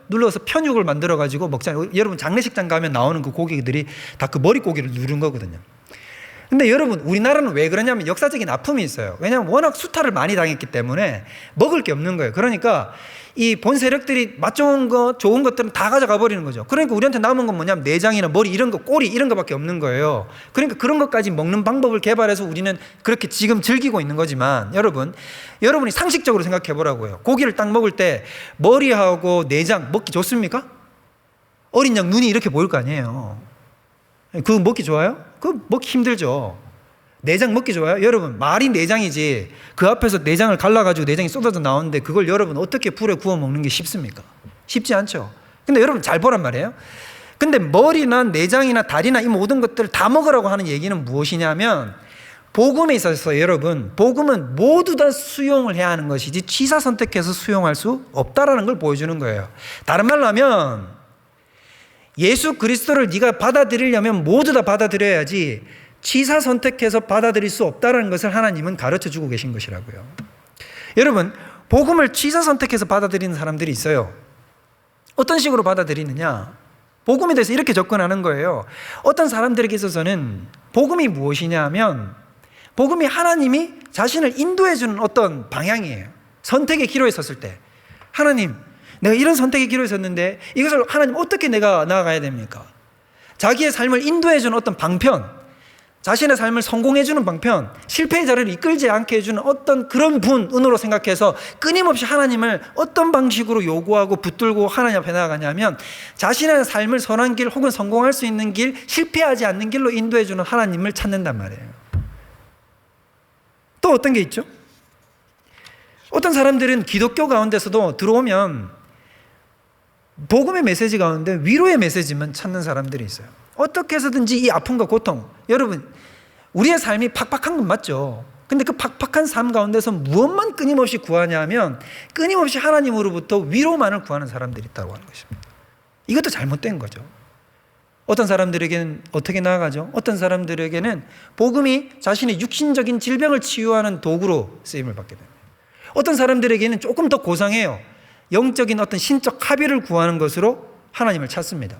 눌러서 편육을 만들어가지고 먹잖아요. 여러분 장례식장 가면 나오는 그 고기들이 다 그 머리고기를 누른 거거든요. 근데 여러분, 우리나라는 왜 그러냐면 역사적인 아픔이 있어요. 왜냐하면 워낙 수탈을 많이 당했기 때문에 먹을 게 없는 거예요. 그러니까 이 본 세력들이 맛 좋은 것들은 다 가져가 버리는 거죠. 그러니까 우리한테 남은 건 뭐냐면 내장이나 머리 이런 거, 꼬리 이런 거밖에 없는 거예요. 그러니까 그런 것까지 먹는 방법을 개발해서 우리는 그렇게 지금 즐기고 있는 거지만, 여러분이 상식적으로 생각해 보라고요. 고기를 딱 먹을 때 머리하고 내장 먹기 좋습니까? 어린 양 눈이 이렇게 보일 거 아니에요. 그거 먹기 좋아요? 그거 먹기 힘들죠. 내장 먹기 좋아요? 여러분, 말이 내장이지 그 앞에서 내장을 갈라가지고 내장이 쏟아져 나오는데 그걸 여러분 어떻게 불에 구워 먹는 게 쉽습니까? 쉽지 않죠. 근데 여러분 잘 보란 말이에요. 근데 머리나 내장이나 다리나 이 모든 것들을 다 먹으라고 하는 얘기는 무엇이냐면, 복음에 있어서 여러분, 복음은 모두 다 수용을 해야 하는 것이지 취사 선택해서 수용할 수 없다라는 걸 보여주는 거예요. 다른 말로 하면 예수 그리스도를 네가 받아들이려면 모두 다 받아들여야지 취사 선택해서 받아들일 수 없다는 것을 하나님은 가르쳐 주고 계신 것이라고요. 여러분, 복음을 취사 선택해서 받아들이는 사람들이 있어요. 어떤 식으로 받아들이느냐? 복음에 대해서 이렇게 접근하는 거예요. 어떤 사람들에게 있어서는 복음이 무엇이냐 하면, 복음이 하나님이 자신을 인도해 주는 어떤 방향이에요. 선택의 기로에 섰을 때, 하나님, 내가 이런 선택의 기로에 섰는데 이것을 하나님 어떻게 내가 나아가야 됩니까? 자기의 삶을 인도해 주는 어떤 방편, 자신의 삶을 성공해 주는 방편, 실패의 자리를 이끌지 않게 해주는 어떤 그런 분으로 생각해서 끊임없이 하나님을 어떤 방식으로 요구하고 붙들고 하나님 앞에 나아가냐면, 자신의 삶을 선한 길 혹은 성공할 수 있는 길, 실패하지 않는 길로 인도해 주는 하나님을 찾는단 말이에요. 또 어떤 게 있죠? 어떤 사람들은 기독교 가운데서도 들어오면 복음의 메시지 가운데 위로의 메시지만 찾는 사람들이 있어요. 어떻게 해서든지 이 아픔과 고통, 여러분, 우리의 삶이 팍팍한 건 맞죠. 근데 그 팍팍한 삶 가운데서 무엇만 끊임없이 구하냐 하면, 끊임없이 하나님으로부터 위로만을 구하는 사람들이 있다고 하는 것입니다. 이것도 잘못된 거죠. 어떤 사람들에게는 어떻게 나아가죠? 어떤 사람들에게는 복음이 자신의 육신적인 질병을 치유하는 도구로 쓰임을 받게 됩니다. 어떤 사람들에게는 조금 더 고상해요. 영적인 어떤 신적 합의를 구하는 것으로 하나님을 찾습니다.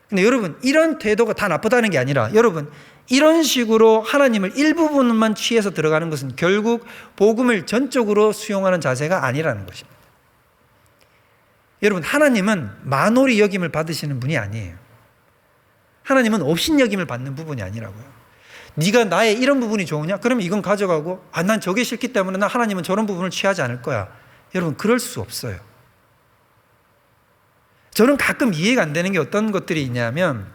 근데 여러분, 이런 태도가 다 나쁘다는 게 아니라, 여러분, 이런 식으로 하나님을 일부분만 취해서 들어가는 것은 결국 복음을 전적으로 수용하는 자세가 아니라는 것입니다. 여러분, 하나님은 만홀히 여김을 받으시는 분이 아니에요. 하나님은 업신여김을 받는 부분이 아니라고요. 네가 나의 이런 부분이 좋으냐? 그러면 이건 가져가고, 난 저게 싫기 때문에 나 하나님은 저런 부분을 취하지 않을 거야. 여러분, 그럴 수 없어요. 저는 가끔 이해가 안 되는 게 어떤 것들이 있냐면,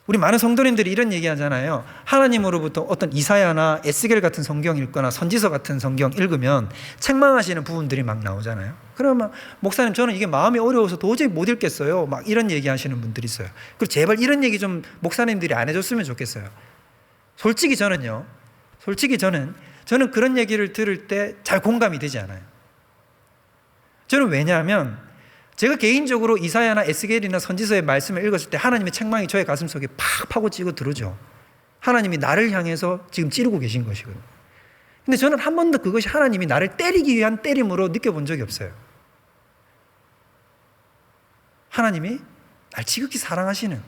우리 많은 성도님들이 이런 얘기 하잖아요. 하나님으로부터 어떤 이사야나 에스겔 같은 성경 읽거나 선지서 같은 성경 읽으면 책망하시는 부분들이 막 나오잖아요. 그러면 목사님, 저는 이게 마음이 어려워서 도저히 못 읽겠어요, 막 이런 얘기 하시는 분들이 있어요. 그리고 제발 이런 얘기 좀 목사님들이 안 해줬으면 좋겠어요. 솔직히 저는 그런 얘기를 들을 때 잘 공감이 되지 않아요. 저는 왜냐하면 제가 개인적으로 이사야나 에스겔이나 선지서의 말씀을 읽었을 때 하나님의 책망이 저의 가슴속에 팍 파고치고 들어오죠. 하나님이 나를 향해서 지금 찌르고 계신 것이거든요. 근데 저는 한 번도 그것이 하나님이 나를 때리기 위한 때림으로 느껴본 적이 없어요. 하나님이 날 지극히 사랑하시는,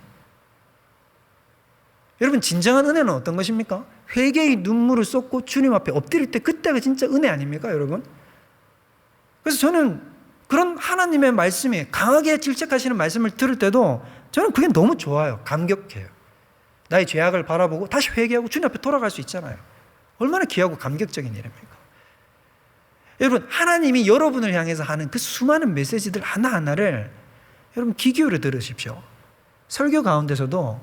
여러분, 진정한 은혜는 어떤 것입니까? 회개의 눈물을 쏟고 주님 앞에 엎드릴 때, 그때가 진짜 은혜 아닙니까, 여러분? 그래서 저는 그런 하나님의 말씀이 강하게 질책하시는 말씀을 들을 때도 저는 그게 너무 좋아요. 감격해요. 나의 죄악을 바라보고 다시 회개하고 주님 앞에 돌아갈 수 있잖아요. 얼마나 귀하고 감격적인 일입니까? 여러분, 하나님이 여러분을 향해서 하는 그 수많은 메시지들 하나하나를 여러분 귀 기울여 들으십시오. 설교 가운데서도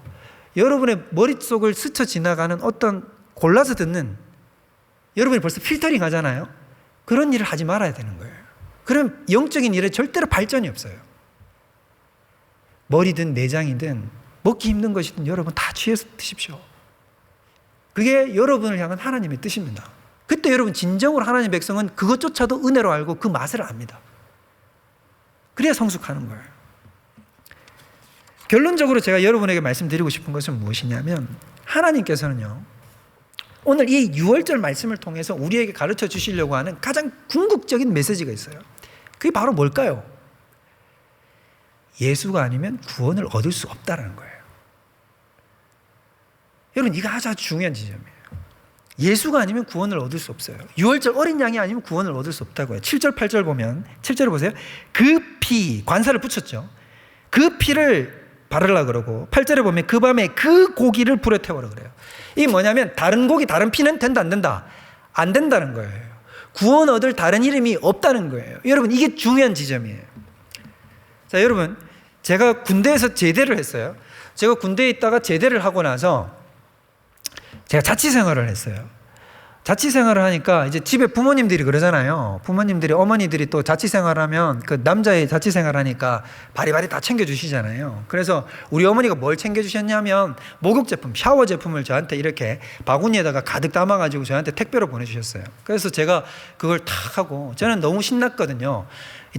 여러분의 머릿속을 스쳐 지나가는 어떤 골라서 듣는, 여러분이 벌써 필터링 하잖아요. 그런 일을 하지 말아야 되는 거예요. 그럼 영적인 일에 절대로 발전이 없어요. 머리든 내장이든 먹기 힘든 것이든 여러분 다 취해서 드십시오. 그게 여러분을 향한 하나님의 뜻입니다. 그때 여러분 진정으로 하나님의 백성은 그것조차도 은혜로 알고 그 맛을 압니다. 그래야 성숙하는 거예요. 결론적으로 제가 여러분에게 말씀드리고 싶은 것은 무엇이냐면, 하나님께서는요, 오늘 이 6월절 말씀을 통해서 우리에게 가르쳐 주시려고 하는 가장 궁극적인 메시지가 있어요. 그게 바로 뭘까요? 예수가 아니면 구원을 얻을 수 없다는 거예요. 여러분, 이거 아주 중요한 지점이에요. 예수가 아니면 구원을 얻을 수 없어요. 6월절 어린 양이 아니면 구원을 얻을 수 없다고요. 7절 8절 보면, 7절을 보세요. 그 피, 관사를 붙였죠. 그 피를 바르라 그러고, 8절에 보면 그 밤에 그 고기를 불에 태우라 그래요. 이게 뭐냐면 다른 고기 다른 피는 된다 안 된다? 안 된다는 거예요. 구원 얻을 다른 이름이 없다는 거예요. 여러분, 이게 중요한 지점이에요. 자, 여러분, 제가 군대에서 제대를 했어요. 제가 군대에 있다가 제대를 하고 나서 제가 자취생활을 했어요. 자취생활을 하니까 이제 집에 부모님들이 그러잖아요. 부모님들이, 어머니들이 또 자취생활하면 그 남자의 자취생활 하니까 바리바리 다 챙겨주시잖아요. 그래서 우리 어머니가 뭘 챙겨주셨냐면 목욕 제품, 샤워 제품을 저한테 이렇게 바구니에다가 가득 담아가지고 저한테 택배로 보내주셨어요. 그래서 제가 그걸 탁 하고 저는 너무 신났거든요.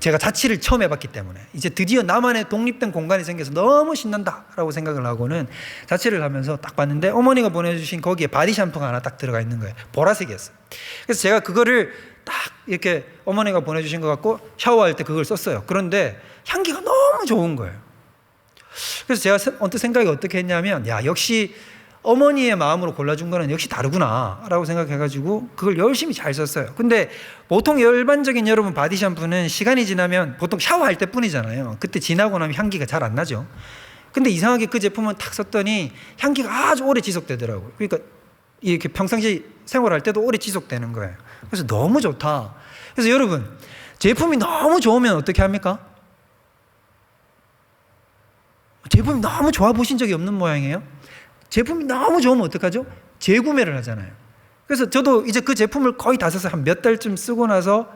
제가 자취를 처음 해봤기 때문에 이제 드디어 나만의 독립된 공간이 생겨서 너무 신난다라고 생각을 하고는 자취를 하면서 딱 봤는데 어머니가 보내주신 거기에 바디 샴푸가 하나 딱 들어가 있는 거예요. 보라색이었어요. 그래서 제가 그거를 딱 이렇게 어머니가 보내주신 것 같고 샤워할 때 그걸 썼어요. 그런데 향기가 너무 좋은 거예요. 그래서 제가 언뜻 생각이 어떻게 했냐면, 야, 역시 어머니의 마음으로 골라준 거는 역시 다르구나 라고 생각해가지고 그걸 열심히 잘 썼어요. 근데 보통 일반적인 여러분 바디 샴푸는 시간이 지나면 보통 샤워할 때 뿐이잖아요. 그때 지나고 나면 향기가 잘 안 나죠. 근데 이상하게 그 제품은 탁 썼더니 향기가 아주 오래 지속되더라고요. 그러니까 이렇게 평상시 생활할 때도 오래 지속되는 거예요. 그래서 너무 좋다. 그래서 여러분, 제품이 너무 좋으면 어떻게 합니까? 제품이 너무 좋아 보신 적이 없는 모양이에요. 제품이 너무 좋으면 어떡하죠? 재구매를 하잖아요. 그래서 저도 이제 그 제품을 거의 다 써서 한 몇 달쯤 쓰고 나서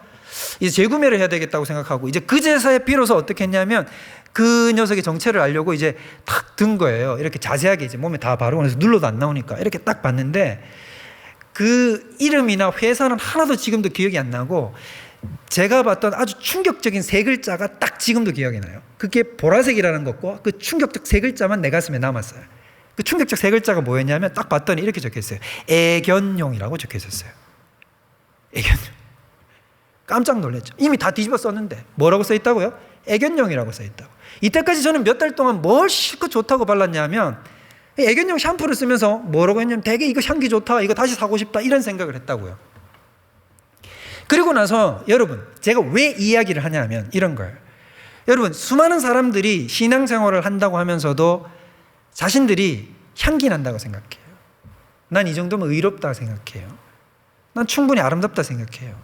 이제 재구매를 해야 되겠다고 생각하고, 이제 그제서야 비로소 어떻게 했냐면 그 녀석의 정체를 알려고 이제 탁 든 거예요. 이렇게 자세하게 이제 몸에 다 바르고 나서 눌러도 안 나오니까 이렇게 딱 봤는데 그 이름이나 회사는 하나도 지금도 기억이 안 나고, 제가 봤던 아주 충격적인 세 글자가 딱 지금도 기억이 나요. 그게 보라색이라는 것과 그 충격적 세 글자만 내 가슴에 남았어요. 그 충격적 세 글자가 뭐였냐면 딱 봤더니 이렇게 적혀 있어요. 애견용이라고 적혀 있었어요. 애견용. 깜짝 놀랐죠. 이미 다 뒤집어 썼는데 뭐라고 써 있다고요? 애견용이라고 써 있다고. 이때까지 저는 몇 달 동안 뭘 실컷 좋다고 발랐냐면 애견용 샴푸를 쓰면서 뭐라고 했냐면 되게 이거 향기 좋다, 이거 다시 사고 싶다, 이런 생각을 했다고요. 그리고 나서 여러분, 제가 왜 이 이야기를 하냐면 이런 거예요. 여러분, 수많은 사람들이 신앙생활을 한다고 하면서도 자신들이 향기 난다고 생각해요. 난 이 정도면 의롭다 생각해요. 난 충분히 아름답다 생각해요.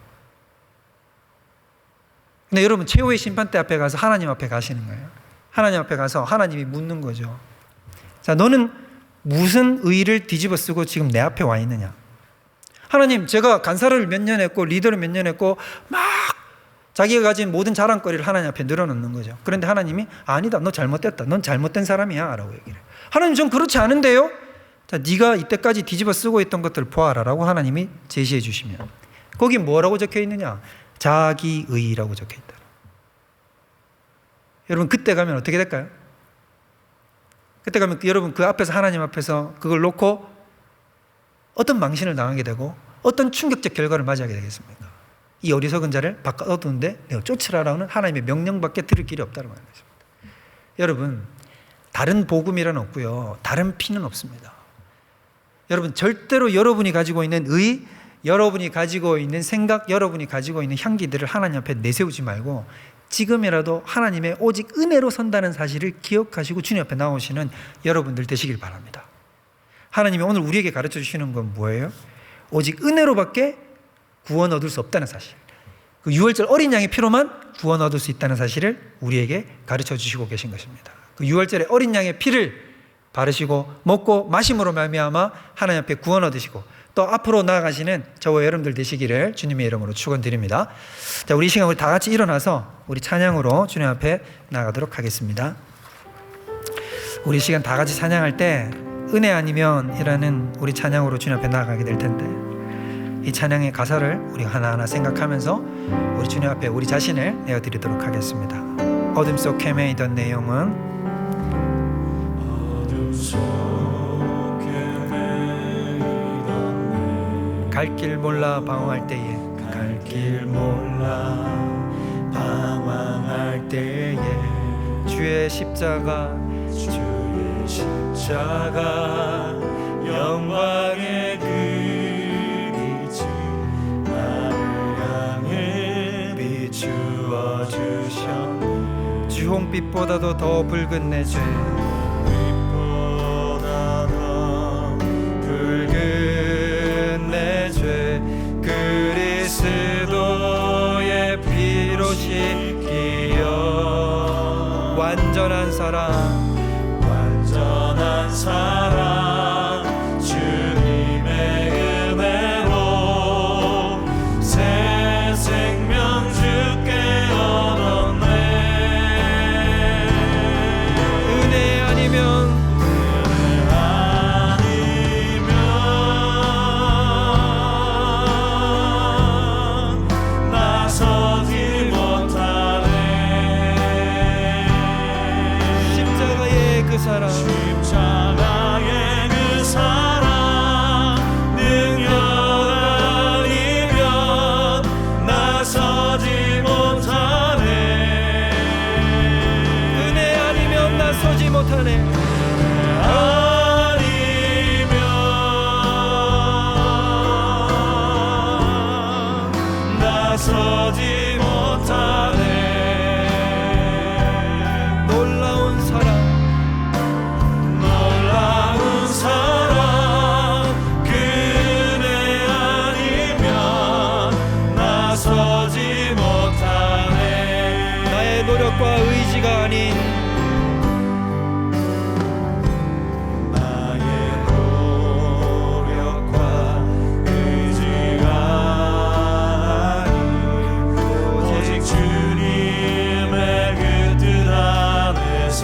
근데 여러분, 최후의 심판대 앞에 가서 하나님 앞에 가시는 거예요. 하나님 앞에 가서 하나님이 묻는 거죠. 자, 너는 무슨 의를 뒤집어 쓰고 지금 내 앞에 와 있느냐? 하나님, 제가 간사를 몇 년 했고 리더를 몇 년 했고 막 자기가 가진 모든 자랑거리를 하나님 앞에 늘어놓는 거죠. 그런데 하나님이 아니다, 너 잘못됐다, 넌 잘못된 사람이야 라고 얘기를 해요. 하나님, 전 그렇지 않은데요? 자, 네가 이때까지 뒤집어 쓰고 있던 것들을 보아라 라고 하나님이 제시해 주시면 거기 뭐라고 적혀 있느냐? 자기의라고 적혀 있다. 여러분, 그때 가면 어떻게 될까요? 그때 가면 여러분 그 앞에서, 하나님 앞에서 그걸 놓고 어떤 망신을 당하게 되고 어떤 충격적 결과를 맞이하게 되겠습니까? 이 어리석은 자를 바꿔두는데 내가 쫓으라라는 하나님의 명령밖에 들을 길이 없다는 말입니다. 여러분, 다른 복음이란 없고요, 다른 피는 없습니다. 여러분, 절대로 여러분이 가지고 있는 의, 여러분이 가지고 있는 생각, 여러분이 가지고 있는 향기들을 하나님 앞에 내세우지 말고 지금이라도 하나님의 오직 은혜로 선다는 사실을 기억하시고 주님 앞에 나오시는 여러분들 되시길 바랍니다. 하나님이 오늘 우리에게 가르쳐 주시는 건 뭐예요? 오직 은혜로밖에 구원 얻을 수 없다는 사실, 그 유월절 어린 양의 피로만 구원 얻을 수 있다는 사실을 우리에게 가르쳐 주시고 계신 것입니다. 그 유월절에 어린 양의 피를 바르시고 먹고 마심으로 말미암아 하나님 앞에 구원 얻으시고 또 앞으로 나아가시는 저와 여러분들 되시기를 주님의 이름으로 축원드립니다. 자, 우리 이 시간 우리 다 같이 일어나서 우리 찬양으로 주님 앞에 나가도록 하겠습니다. 우리 이 시간 다 같이 찬양할 때 은혜 아니면이라는 우리 찬양으로 주님 앞에 나아가게 될 텐데, 이 찬양의 가사를 우리가 하나하나 생각하면서 우리 주님 앞에 우리 자신을 내어드리도록 하겠습니다. 어둠 속 헤매이던 내 영혼, 어둠 속 헤매이던 갈 길 몰라 방황할 때에, 갈 길 몰라 방황할 때에 주의 십자가, 주의 십자가 영광의 그 빛이 나를 향해 비추어 주셨네. 주홍빛보다도 더 붉은 내 죄, 빛보다 더 붉은 내 죄, 그리스도의 피로 씻기어 완전한 사랑, 완전한 사랑, 주님의 은혜로 새 생명 주께 얻었네. 은혜 아니면, 은혜 아니면 나서지 못하네. 십자가의 그 사랑, 십자가의 그 사랑, 능력 아니면 나서지 못하네. 은혜 아니면 나서지 못하네. 아니면 나서지 못하네. 놀라운 사랑, 놀라운 사랑, 그네 아니면 나서지 못하네. 나의 노력과 의지가 아닌, 나의 노력과 의지가 아닌 오직 주님의 그 뜻 안에서.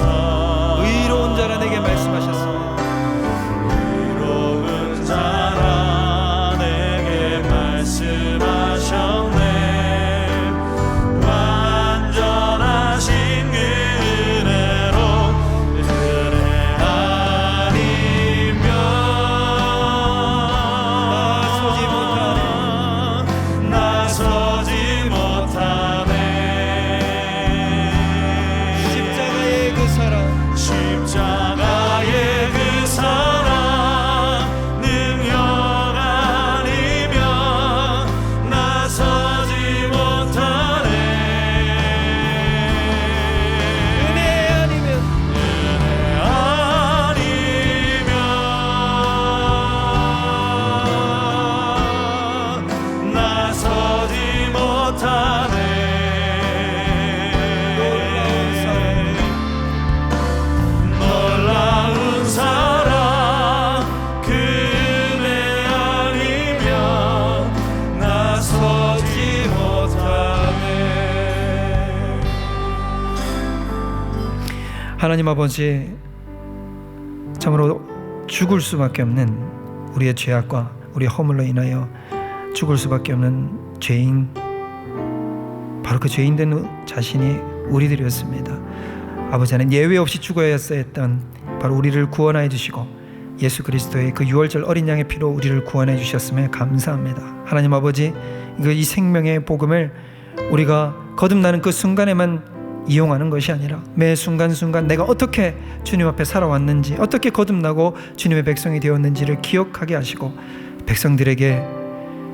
의로운 자라 내게 말씀하셨습니다. 의로운 자라 내게 말씀하셨네. 완전하신 그 은혜로, 은혜 아니면 나서지 못하네. 십자가의 그 사랑, 십자가의 그 사랑, 능력 아니면 나서지 못하네. 은혜 아니면, 은혜 아니면 나서지 못하네. 놀라운 사랑, 그네 아니면 나서지 못하네. 하나님 아버지, 참으로 죽을 수밖에 없는 우리의 죄악과 우리의 허물로 인하여 죽을 수밖에 없는 죄인, 바로 그 죄인된 자신이 우리들이었습니다. 아버지 하나님, 예외 없이 죽어야 했던 바로 우리를 구원하여 주시고 예수 그리스도의 그 유월절 어린 양의 피로 우리를 구원해 주셨음에 감사합니다. 하나님 아버지, 이 생명의 복음을 우리가 거듭나는 그 순간에만 이용하는 것이 아니라 매 순간순간 내가 어떻게 주님 앞에 살아왔는지, 어떻게 거듭나고 주님의 백성이 되었는지를 기억하게 하시고 백성들에게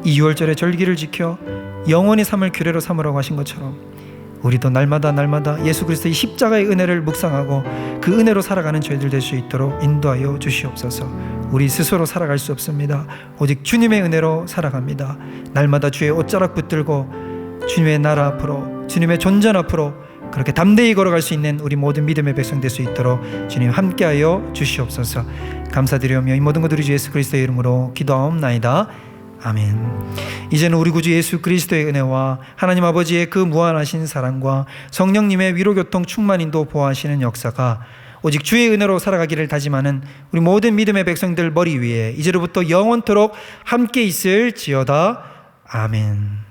이 유월절의 절기를 지켜 영원히 삼을 규례로 삼으라고 하신 것처럼 우리도 날마다 예수 그리스도의 십자가의 은혜를 묵상하고 그 은혜로 살아가는 저희들 될 수 있도록 인도하여 주시옵소서. 우리 스스로 살아갈 수 없습니다. 오직 주님의 은혜로 살아갑니다. 날마다 주의 옷자락 붙들고 주님의 나라 앞으로, 주님의 존전 앞으로 그렇게 담대히 걸어갈 수 있는 우리 모든 믿음의 백성 될 수 있도록 주님 함께하여 주시옵소서. 감사드리오며 이 모든 것들을 주 예수 그리스도의 이름으로 기도하옵나이다. 아멘. 이제는 우리 구주 예수 그리스도의 은혜와 하나님 아버지의 그 무한하신 사랑과 성령님의 위로교통 충만 인도 보호하시는 역사가 오직 주의 은혜로 살아가기를 다짐하는 우리 모든 믿음의 백성들 머리 위에 이제로부터 영원토록 함께 있을지어다. 아멘.